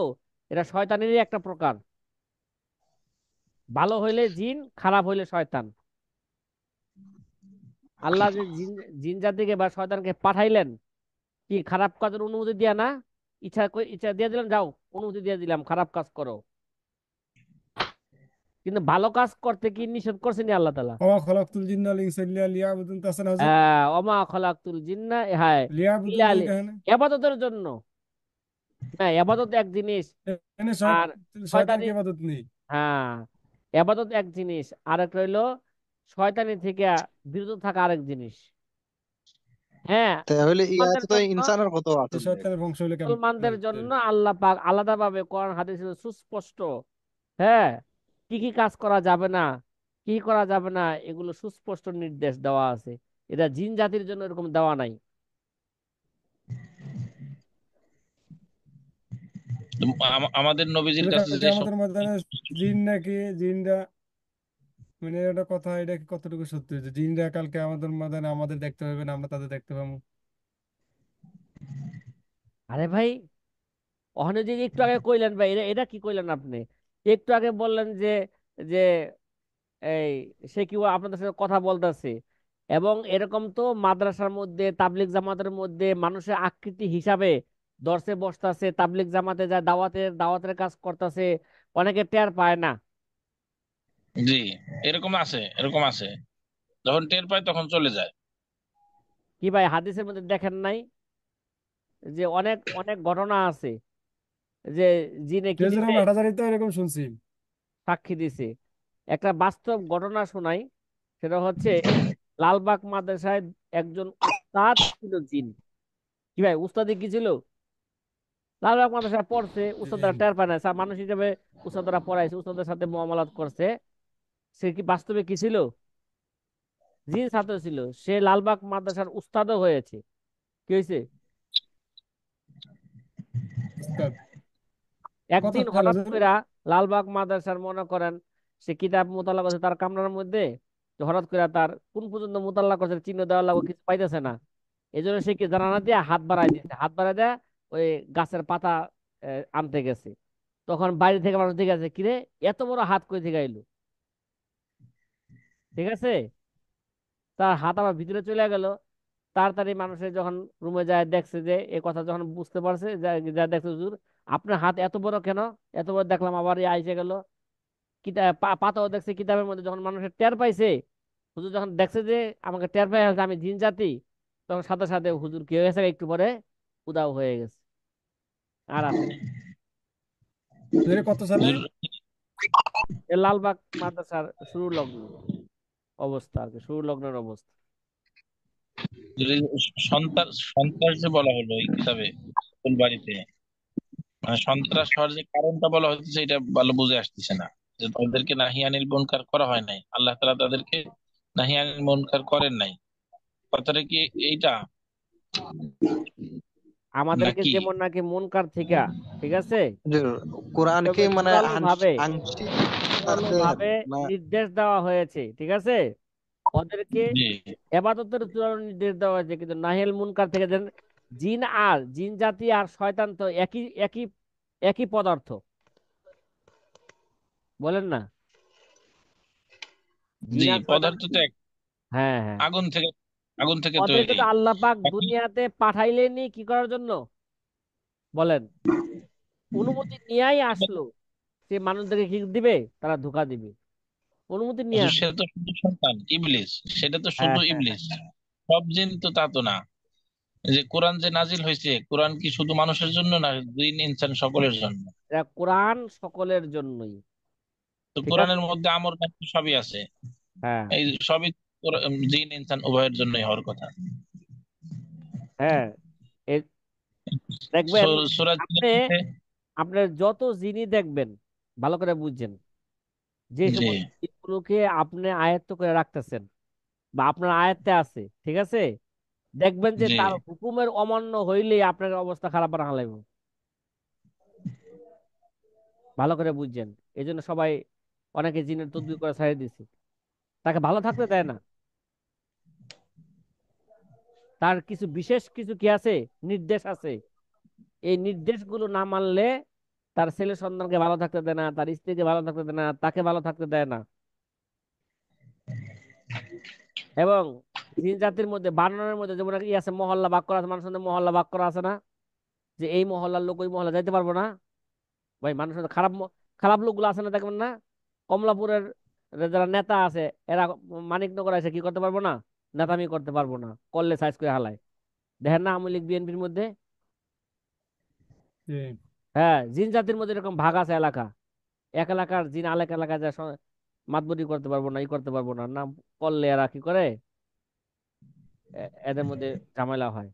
এটা শয়তানেরই একটা প্রকার, ভালো হইলে জিন, খারাপ হইলে শয়তান। আল্লাহ যে জিন জিন জাতিকে বা শয়তানকে পাঠাইলেন কি খারাপ কাজের অনুমতি দিয়া না, ইচ্ছা দিয়ে দিলাম, যাও অনুমতি দিয়ে দিলাম খারাপ কাজ করো, কিন্তু ভালো কাজ করতে কি নিষেধ করছেন আল্লাহ তাআলা? ওয়া খালাকতুল জিন্না ওয়াল ইনসা ইল্লা লিয়াবুদুন, তাছাড়া হুজুর ওমা খালাকতুল জিন্না, হ্যাঁ, লিয়াবুদুন ইল্লা কি এখানে? ইবাদতের জন্য। না, ইবাদত এক জিনিস, এখানে আর শয়তানি, শয়তানকে ইবাদত নেই। হ্যাঁ, ইবাদত এক জিনিস, আরেক রইলো শয়তানি থেকে বিরত থাকা আরেক জিনিস। হ্যাঁ, তাহলে আমাদের ইয়াতে তো জন্য, ইনসানের কত যে আছে। শয়তানের বংশ হইলে মুসলমানদের কেমনে? জন্য আল্লাহ পাক আলাদাভাবে কোরআন হাদিসে সুস্পষ্ট, হ্যাঁ, কি কি কাজ করা যাবে না, কি করা যাবে না, এগুলো সুস্পষ্ট নির্দেশ দেওয়া আছে। এটা জিন জাতির জন্য এরকম দেওয়া নাই। তো আমাদের নবীজির তাহলে কাছে কালকে যে আমাদের ময়দানে জিন নাকি, জিনরা মানে এটা কথা, এটা কি কতটুকু সত্যি হয়েছে? জিনরা কালকে আমাদের ময়দানে আমাদের দেখতে পাবে না, আমরা তাদের দেখতে পাবো? আরে ভাই, ওখানে যে একটু আগে কইলেন ভাই, এটা এটা কি কইলেন আপনি? একটু আগে বললেন যে যে এই সে কি আপনাদের সাথে কথা বলতেছে, এবং এরকম তো মাদ্রাসার মধ্যে তাবলিগ জামাতের মধ্যে মানুষের আকৃতি হিসাবে দর্শে বসতাছে, তাবলিগ জামাতে যায়, দাওয়াতের কাজ করতেছে, অনেকে টের পায় না। জি, এরকম আছে, এরকম আছে, যখন টের পায় তখন চলে যায়। কি ভাই, হাদিসের মধ্যে দেখেন নাই যে অনেক অনেক ঘটনা আছে যে জিনে কি যেরকম দিছে, হাটাজারিতে এরকম শুনছি। সাক্ষী দিছে। একটা বাস্তব ঘটনা শোনাই, সেটা হচ্ছে লালবাগ মাদ্রাসায় একজন উস্তাদ ছিল জিন। কি ভাই, উস্তাদি কি ছিল? লালবাগ মাদ্রাসায় পড়ছে, উস্তাদরা জিন। টের পায় না, মানুষ হিসেবে উস্তাদরা পড়াইছে, উস্তাদের সাথে মুআমালাত করছে। সে কি বাস্তবে কি ছিল? জিন ছাত্র ছিল, সে লালবাগ মাদ্রাসার উস্তাদও হয়েছে। কি হয়েছে? উস্তাদ কথা একদিন খেয়াল হঠাৎ হুজুর। করে লালবাগ মাদ্রাসার মনে করেন সে কিতাব মোতালা করছে তার কামরার মধ্যে, তো হঠাৎ করে তার কোন পর্যন্ত মোতাল্লা করছে চিহ্ন দেওয়ার লাগো কিছু পাইতেছে না। এই জন্য সে কি জানালা দিয়ে হাত বাড়াই দিচ্ছে, হাত বাড়াই দেয় ওই গাছের পাতা আনতে গেছে। তখন বাইরে থেকে মানুষ দেখে আছে, কিরে এত বড় হাত কই থেকে আইলো, ঠিক আছে, তার হাত আবার ভিতরে চলে গেল। তাড়াতাড়ি মানুষের যখন রুমে যায় দেখছে যে এই কথা, যখন বুঝতে পারছে, যা যা দেখছে, হুজুর আপনার হাত এত বড় কেন? এত বড় দেখলাম আবার আইসে গেল। কিতাব পাতাও দেখছে কিতাবের মধ্যে, যখন মানুষের টের পাইছে, হুজুর যখন দেখছে যে আমাকে টের পাই আছে আমি জিন জাতি, তখন সাথে সাথে হুজুর কি হয়ে গেছে, একটু পরে উদাও হয়ে গেছে, আর আসে না। এটা কত সালে? হুজুর, এ লালবাগ মাদ্রাসার শুরু লগ্ন অবস্থা আর কি, শুরু লগ্নের অবস্থা। যদি সন্ত্রাস সন্ত্রাস যে বলা হলো এই কিতাবে, কোন বাড়িতে, মানে সন্ত্রাস হওয়ার যে কারণটা বলা হচ্ছে এটা ভালো বুঝে আসতেছে না। যে তাদেরকে নাহি আনিল মুনকার করা হয় নাই, আল্লাহ তাআলা তাদেরকে নাহি আনিল মুনকার করেন নাই, কথাটা কি এইটা আমাদেরকে নাকি? যেমন নাকি মুনকার থেকে, ঠিক আছে, যে কোরআন কি তবে মানে জোরালো ভাবে, আংশিক জোরালো আছে ভাবে না? নির্দেশ দেওয়া হয়েছে, ঠিক আছে, ওদেরকে জি। এবাদতের জোরালো নির্দেশ দেওয়া হয়েছে, কিন্তু নাহিয়াল মুনকার থেকে যেন, জিন আর জিন জাতি আর শয়তান তো একই একই একই পদার্থ, বলেন না? জিন জি, আর শয়তান পদার্থ কি? তো এক। হ্যাঁ হ্যাঁ, আগুন থেকে, আগুন থেকে ওদেরকে তৈরি। তো আল্লাহ পাক এখন দুনিয়াতে পাঠাইলেনি কি করার জন্য, বলেন? অনুমতি নিয়েই আসলো, সে মানুষদেরকে কি দিবে, তারা ধোঁকা দিবে, অনুমতি নিয়ে হুজুর, সে আসলো। তো শুধু শয়তান ইবলিস, সেটা তো হ্যাঁ শুধু হ্যাঁ হ্যাঁ, ইবলিস, সব জিন তো তা তো না। যে কোরআন যে নাজিল হয়েছে, কোরআন কি শুধু মানুষের জন্য না, জিন ইনসান সকলের জন্য? এটা কোরআন সকলের জন্যই, তো ঠিক আছে। কোরআনের মধ্যে আমর নাকি সবই আছে, হ্যাঁ এই সবই জিন ইনসান উভয়ের জন্যই হওয়ার কথা। হ্যাঁ, এ- দেখবেন সূরা জিনের আপনি, মধ্যে আপনার যত জিনি দেখবেন, ভালো করে বুঝছেন, যে জি সমস্ত জিনিসগুলোকে আপনি আয়ত্ত করে রাখতেছেন বা আপনার আয়ত্তে আছে, ঠিক আছে, দেখবেন যে জি তার হুকুমের অমান্য হইলেই আপনার অবস্থা খারাপ বানা লাগবে। ভালো করে বুঝছেন। এই জন্য সবাই, অনেকে জিনের তদবির করে ছাড়িয়ে দিছে, তাকে ভালো থাকতে দেয় না। তার কিছু বিশেষ কিছু কি আছে, নির্দেশ আছে। এই নির্দেশগুলো না মানলে তার ছেলে সন্তানকে ভালো থাকতে দেয় না, তার স্ত্রীকে ভালো থাকতে দেয় না, তাকে ভালো থাকতে দেয় না। এবং জিন জাতির মধ্যে বানানোর মধ্যে যেমন একটা ই আছে, মহল্লা ভাগ করা আছে, মানুষের মধ্যে মহল্লা ভাগ করা আছে না, যে এই মহল্লার লোক ওই মহল্লা যাইতে পারবো না। ভাই মানুষের খারাপ খারাপ লোকগুলো আছে না, দেখবেন না, কমলাপুরের যারা নেতা আছে, এরা মানিকনগর এসে কি করতে পারবো না, নেতামি করতে পারবো না, করলে সাইজ করে হালায়। দেখেন না আওয়ামী লীগ বিএনপির মধ্যে। জি। হ্যাঁ, জিন জাতির মধ্যে এরকম ভাগ আছে এলাকা। এক এলাকার জিন আরেক এলাকায় যা মাতবরি করতে পারবো না, ই করতে পারবো না, না করলে এরা কি করে, এদের মধ্যে ঝামেলা হয়।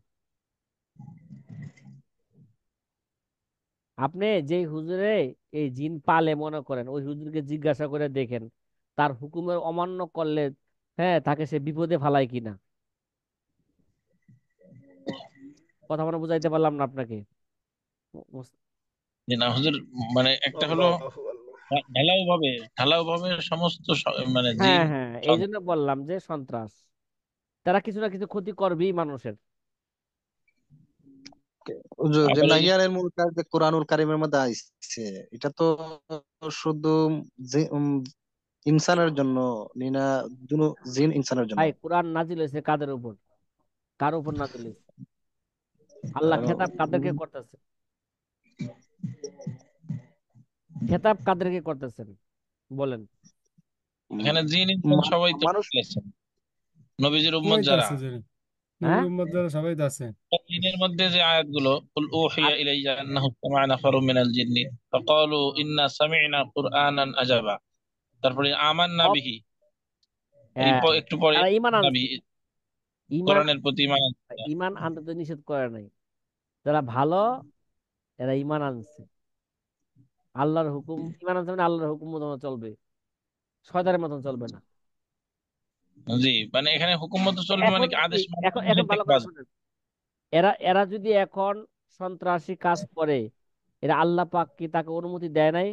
আপনি যেই হুজুরে এই জিন পালে মনে করেন, ওই হুজুরকে জিজ্ঞাসা করে দেখেন তার হুকুমের অমান্য করলে, হ্যাঁ, তাকে সে বিপদে ফালায় কিনা। কথা মনে বুঝাইতে পারলাম না আপনাকে? মুস- জি না হুজুর, মানে একটা হলো আল্লাহু আল্লাহ। ঢালাও ভাবে সমস্ত মানে হ্যাঁ জিন হ্যাঁ, এই সব। জন্য বললাম যে সন্ত্রাস, তারা কিছু না কিছু ক্ষতি করবেই মানুষের। হুজুর, যে আবার এই যে নাহিয়ানের মূল কাজ যে কোরআনুল কারিমের মধ্যে আইছে, এটা তো শুধু ইনসানের জন্য নিনা, জিন ইনসানের জন্য। ভাই কোরআন নাজিল হয়েছে কাদের উপর? কার উপর নাজিল হয়েছে? আল্লাহ খেতাব কাদেরকে করতেছে? খেতাব কাদেরকে করতেছেন বলেন? উম, এখানে জিন ইনসান সবাই তো মানুষ। ফেলেছেন, নবীজির উম্মত সবাই তো যারা। আছে যে, হ্যাঁ, নবীর উম্মত যারা সবাই তো আছে। জিনের মধ্যে যে আয়াতগুলো, কুল উহিয়া আ- ইলাইয়া আন্নাহু সামা'a নাফারুম মিনাল জিন্নি ফাকালু ইন্না সামি'না কুরআনান আজাবা। তারপরে আমান্না সব, বিহি, হ্যাঁ, একটু পরে তারা ইমান আমান্না আনছে। বিহি, ইমান, কোরআনের প্রতি ঈমান আনছে। ইমান আনতে তো নিষেধ করে নাই। যারা ভালো, এরা ইমান আনছে, আল্লাহর হুকুম ইমান আনছে মানে আল্লাহর হুকুম মতো চলবে, শয়তানের মতন চলবে না। জি, মানে এখানে হুকুম মতো চলবে মানে এখন কি, যদি, আদেশ মানবে, এখন এখন নিষেধ ভালো থেকে করে বাঁচবে। শুনেন, এরা এরা যদি এখন সন্ত্রাসী কাজ করে, এরা আল্লাহ পাক কি তাকে অনুমতি দেয় নাই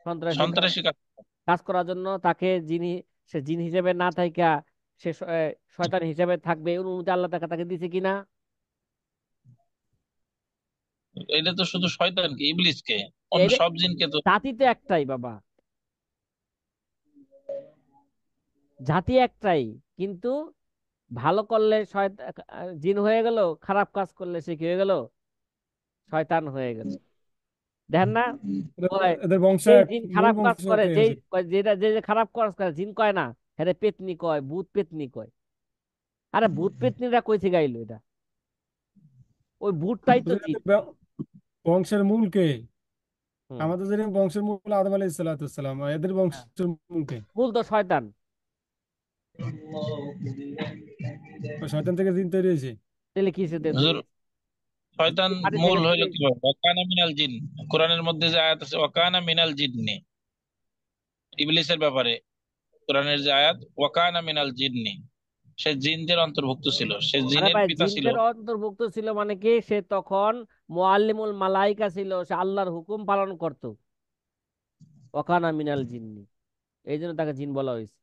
সন্ত্রাসী সন্ত্রাসী কাজ। কাজ করার জন্য? তাকে যিনি, সে জিন হিসেবে না থাইকা সে শয়তান হিসেবে থাকবে, এই অনুমতি আল্লাহ তাকে তাকে দিছে কিনা? এটা তো শুধু শয়তানকে, ইবলিসকে, অন্য এর সব জিনকে তো। জাতি তো একটাই বাবা, জাতি একটাই, কিন্তু ভালো করলে জিন হয়ে গেল, খারাপ কাজ করলে সে কি হয়ে গেল, শয়তান হয়ে গেল। দেখেন না, এদের কয় এদের বংশ যে এক, জিন মূল খারাপ কাজ বংশ করে, একই যেই হুজুর। যেটা যে খারাপ কাজ করে জিন কয় না, হ্যাঁ পেতনি কয়, ভূত পেতনি কয়। আরে ভূত পেতনিরা কই থেকে আইলো এটা? ওই ভূতটাই তো হুজুর, জিন। এদের বংশের মূল কে? হুম, আমাদের যেরকম বংশের মূল আদম আলাইহিস সালাম, এদের হ্যাঁ, বংশের মূল কে? ভুল তো শয়তান। ওই শয়তান থেকে জিন তৈরি হয়েছে। তাহলে কিসে দিয়ে তৈরি হুজুর, হয়েছে? শয়তান মাটি থেকে মূল তৈরি হইলো কি হয়েছে। ওয়াকানা মিনাল জিন। কোরআনের মধ্যে যে আয়াত আছে ওয়াকানা মিনাল জিন্নি, ইবলিসের ব্যাপারে কোরআনের যে আয়াত, ওয়াকানা মিনাল জিন্নি, সে জিনদের অন্তর্ভুক্ত ছিল, সে আরে জিনের ভাই, পিতা ছিল। জিনদের অন্তর্ভুক্ত ছিল মানে কি, সে তখন মুআল্লিমুল মালাইকা ছিল, সে আল্লাহর হুকুম পালন করত। ওয়াকানা মিনাল জিন্নি, এই জন্য তাকে জিন বলা হয়েছে।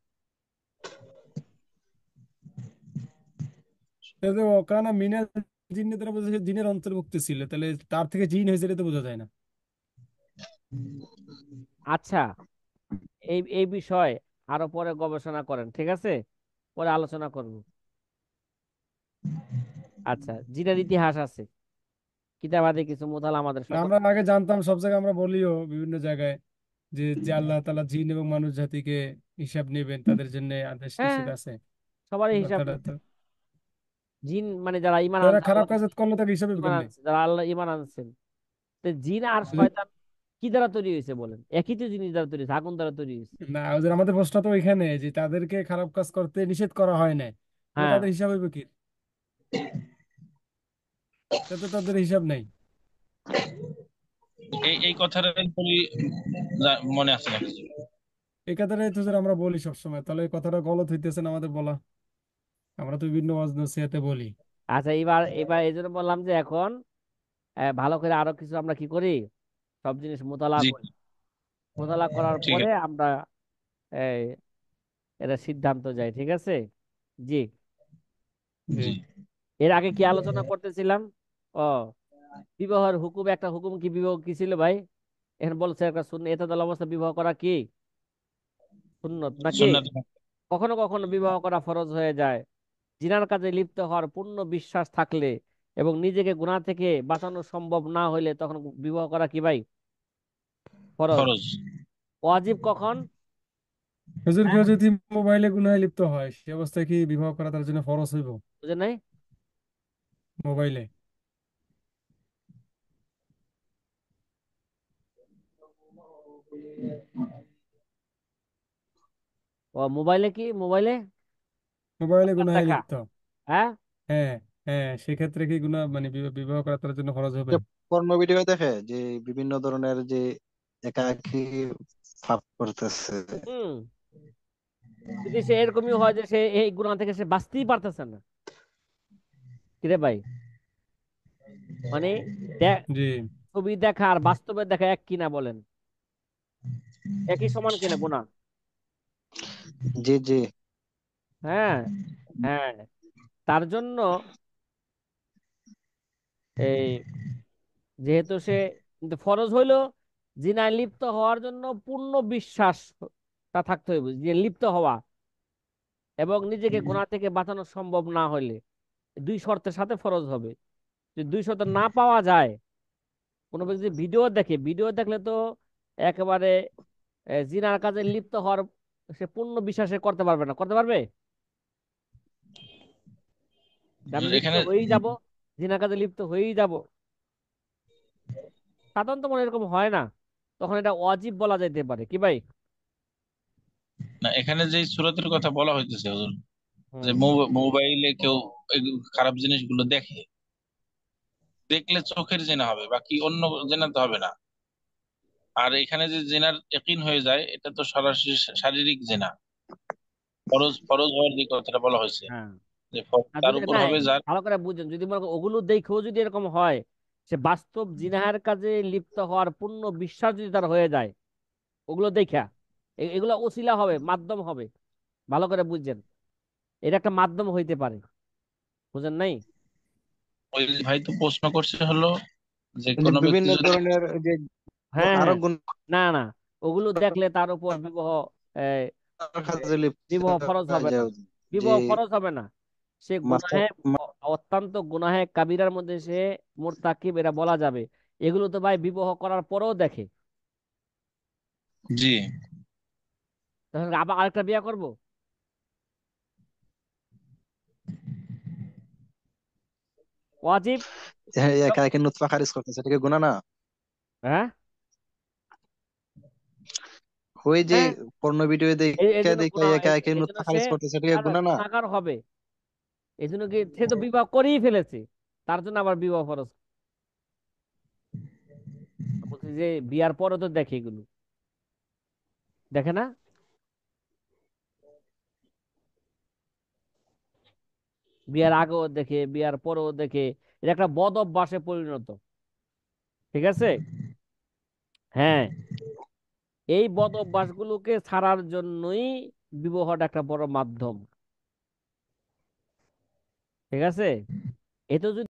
তাহলে ওকানা মিনাল জিন দ্বারা বোঝা যায় জিনের অন্তর্ভুক্ত ছিল, তাহলে তার থেকে জিন হয়েছে এটা তো বোঝা যায় না। আচ্ছা, এই বিষয়ে আরো পরে গবেষণা করেন, ঠিক আছে, পরে আলোচনা করব। আচ্ছা, জিনের ইতিহাস আছে, কিতাবাদি কিছু মুতাল আমাদের না, সকল। আমরা আগে জানতাম, সব জায়গায় আমরা বলিও বিভিন্ন জায়গায় যে যে আল্লাহ তাআলা জিন এবং মানুষ জাতিকে হিসাব নেবেন, তাদের জন্য আদেশ হ্যাঁ, নিষেধ আছে। সবারই হিসাব কথাটা নেই। তো, জিন মানে যারা ইমান যারা আনছে, খারাপ আল্লাহ কাজ করলে তাকে হিসাবে ইমান কেমনে? আনছে, যারা আল্লাহ ইমান আনছেন, তো জিন আর শয়তান কি দ্বারা তৈরি হয়েছে বলেন? একই তো জিনিস দ্বারা তৈরি হয়েছে, আগুন দ্বারা তৈরি হয়েছে। না, ওদের আমাদের প্রশ্ন তো ওইখানে যে তাদেরকে খারাপ কাজ করতে নিষেধ করা হয় না, তাহলে হ্যাঁ, তাদের হিসাব হইবে কি? তাতে তাদের হিসাব নাই। এই এই কথাটা বলি, মনে আছে নাকি? এই কথাটাই তো স্যার আমরা বলি সবসময়, তাহলে এই কথাটা গলত হইতেছে না আমাদের বলা। আমরা তো বিভিন্ন ওয়াজ নসিহতে বলি। আচ্ছা, এবার এবার এই জন্য বললাম যে এখন ভালো করে আরো কিছু আমরা কি করি, সব জিনিস মোতালা জি, করি। মোতালা করার ঠিক পরে আছে। আমরা এই এটা সিদ্ধান্ত যাই, ঠিক আছে? জি। জি জি, এর আগে কি আলোচনা করতেছিলাম? ও, বিবাহের হুকুম, একটা হুকুম কি, বিবাহ কি ছিল ভাই? এখন বলছে একটা সুন্নত, এতদল অবস্থা বিবাহ করা কি সুন্নত নাকি? সুন্নাত। কখনো কখনো বিবাহ করা ফরজ হয়ে যায়। জিনার কাজে লিপ্ত হওয়ার পূর্ণ বিশ্বাস থাকলে এবং নিজেকে গুনাহ থেকে বাঁচানো সম্ভব না হইলে তখন বিবাহ করা কি ভাই? ফরজ। ফরজ। ওয়াজিব কখন? হুজুর, হ্যাঁ, কেউ যদি মোবাইলে গুনাহে লিপ্ত হয় সে অবস্থায় কি বিবাহ করা তার জন্য ফরজ হইব? বুঝেন নাই? মোবাইলে। ও, মোবাইলে কি, মোবাইলে মোবাইলে আপনার গুনাহে দেখা? লিপ্ত। হ্যাঁ। হ্যাঁ, হ্যাঁ, সেক্ষেত্রে কি গুনাহ মানে বিবাহ করা তার জন্য ফরজ হবে? যে পর্ন ভিডিও দেখে যে বিভিন্ন ধরনের যে একাকী ভাব করতেছে। হুম। যদি সে এরকমই হয় যে সে এই গুনাহ থেকে সে বাঁচতেই পারতেছে না, কিরে ভাই, মানে জি, ছবি দেখা আর বাস্তবে দেখা এক কিনা বলেন? একই সমান কিনা গুনাহ? জি জি। হ্যাঁ। হ্যাঁ। তার জন্য এই, যেহেতু সে, কিন্তু ফরজ হইলো জিনায় লিপ্ত হওয়ার জন্য পূর্ণ বিশ্বাসটা থাকতে হইবে যে লিপ্ত হওয়া, এবং নিজেকে গুনাহ থেকে বাঁচানো সম্ভব না হইলে দুই শর্তের সাথে ফরজ হবে। যদি দুই শর্ত না পাওয়া যায়, কোনো ব্যক্তি যদি ভিডিও দেখে, ভিডিও দেখলে তো একেবারে জিনার কাজে লিপ্ত হওয়ার সে পূর্ণ বিশ্বাসে করতে পারবে না, করতে পারবে যে আমি লিপ্ত এখানে হয়েই যাব, জিনার কাজে লিপ্ত হয়েই যাব? সাধারণত মনে এরকম হয় না, তখন এটা ওয়াজিব বলা যাইতে পারে কি ভাই? না, এখানে যে সূরাতের কথা বলা হইতেছে হুজুর, যে হুম। মোবাইলে কেউ এই খারাপ জিনিসগুলো দেখে, দেখলে চোখের জেনা হবে, বাকি অন্য জেনা তো হবে না। আর এখানে যে জেনার ইয়াকিন হয়ে যায়, এটা তো সরাসরি শারীরিক জেনা। ফরজ ফরজ হওয়ার যে কথাটা বলা হয়েছে, হ্যাঁ। যে আর তার যদি উপর না, হবে যার। ভালো করে বুঝেন, যদি মনে করেন ওগুলো দেখেও যদি এরকম হয়, সে বাস্তব জিনাহের কাজে লিপ্ত হওয়ার পূর্ণ বিশ্বাস যদি তার হয়ে যায়, ওগুলো দেখা, এগুলো ওসিলা হবে, মাধ্যম হবে। ভালো করে বুঝছেন, এটা একটা মাধ্যম হইতে পারে, বুঝেন নাই? ওই ভাই তো প্রশ্ন করছে হলো যে যে কোনো ব্যক্তি বিভিন্ন যদি। ধরনের যে হ্যাঁ, আরো হ্যাঁ। না, না, ওগুলো দেখলে তার উপর বিবাহ, আহ, গুনার কাজে লিপ্ত বিবাহ ফরজ হয়ে হবে না। যায়। যে বিবাহ ফরজ হবে না। সে মাস্টার। গুনাহে, অত্যন্ত গুনাহে কাবিরার মধ্যে সে মুরতাকিব, এটা বলা যাবে। এগুলো তো ভাই বিবাহ করার পরেও দেখে, জি, তখন আবার আরেকটা বিয়ে করব? ওয়াজিব। একা একা নুতফা খারিজ করতেছে, এটা কি গুনাহ না? হ্যাঁ। ওই যে হ্যাঁ। পর্ন ভিডিও এই দেখে জন্য দেখে গুনাহ, একা একা এই জন্য নুতফা সে খারিজ করতেছে, এটা কি গুনাহ না? গুনাহগার হবে। এই জন্য কি, সে তো বিবাহ করেই ফেলেছে, তার জন্য আবার বিবাহ ফরজ। বলছি যে বিয়ার পরে তো দেখে এগুলো, দেখে না? বিয়ার আগেও দেখে, বিয়ার পরেও দেখে। এটা একটা বদ অভ্যাসে পরিণত, ঠিক আছে? হ্যাঁ। এই বদ অভ্যাসগুলোকে ছাড়ার জন্যই বিবাহটা একটা বড় মাধ্যম, ঠিক আছে? এতে যদি